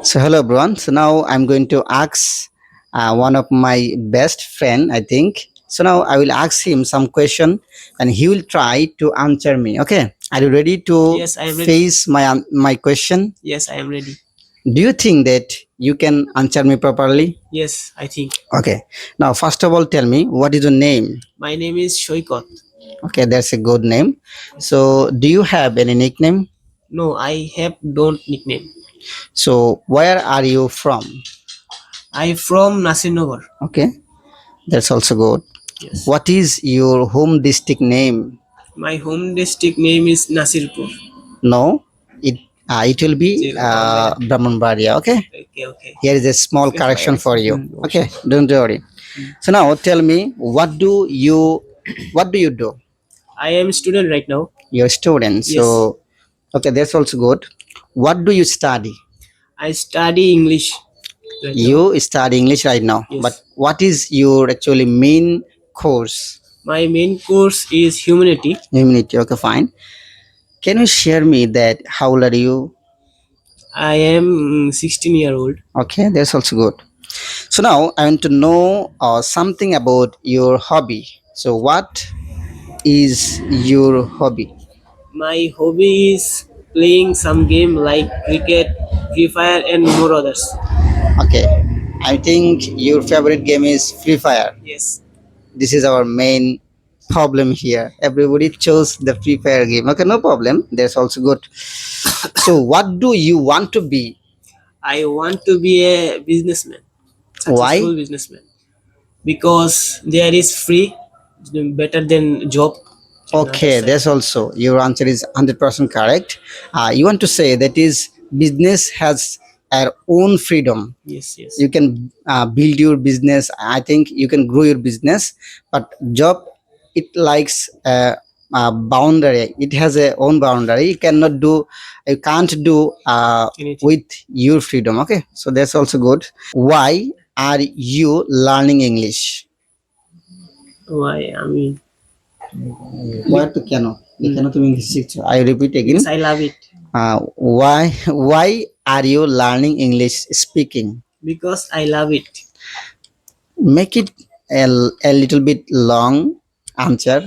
So hello everyone. So now I'm going to ask one of my best friend, I think. So now I will ask him some question, and he will try to answer me. Okay. Are you ready to Yes, I am ready. face my question? Yes, I am ready. Do you think that you can answer me properly? Yes, I think. Okay. Now first of all, tell me what is your name? My name is Shoykot. Okay, that's a good name. So do you have any nickname? No, I have don't nickname. So where are you from? I from Nasirnagar. Okay, that's also good. Yes. What is your home district name? My home district name is Nasirpur. No, it will be Brahmanbaria. Okay, Okay, okay. here is a small Yes, why correction else? for you. No issue. Okay, don't worry. So now tell me, what do you do? I am student right now. You're a student. Yes. So okay, that's also good. What do you study? I study English right now. You study English right now, but Yes. what is your actually main course? My main course is humanity. Humanity. Okay, fine. Can you share me that how old are you? I am 16-year old. Okay, that's also good. So now I want to know something about your hobby. So what is your hobby? My hobby is playing some game like cricket, Free Fire, and more others. Okay, I think your favorite game is Free Fire. Yes. This is our main problem here. Everybody chose the Free Fire game. Okay, no problem. That's also good. So what do you want to be? I want to be a businessman, Why? successful businessman, because there is free, better than job. And other Okay, side. that's also your answer is 100% correct. You want to say that is business has our own freedom. Yes, yes, You can build your business. I think you can grow your business, but job it likes a boundary. It has a own boundary. You can't do anything. with your freedom. Okay, so that's also good. Why are you learning English? Why? I mean, Why to কেন এখানে তুমি English শিখছো I repeat again. because I love it. Why are you learning English speaking? Because I love it. Make it a little bit long answer.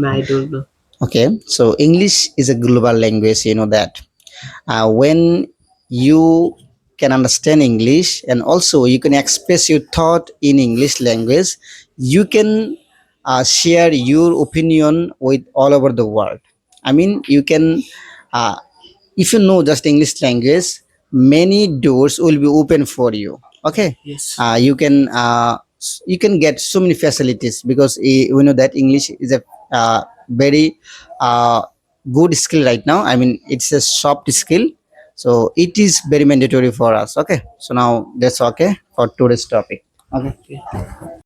No, I don't know. Okay, so English is a global language, you know that. When you can understand English and also you can express your thought in English language, you can share your opinion with all over the world. I mean, you can uh, if you know just English language, many doors will be open for you. Okay, Yes. you can get so many facilities because we know that English is a very uh, good skill right now. I mean, it's a soft skill, so it is very mandatory for us. Okay, so now that's okay for today's topic. Okay. Okay.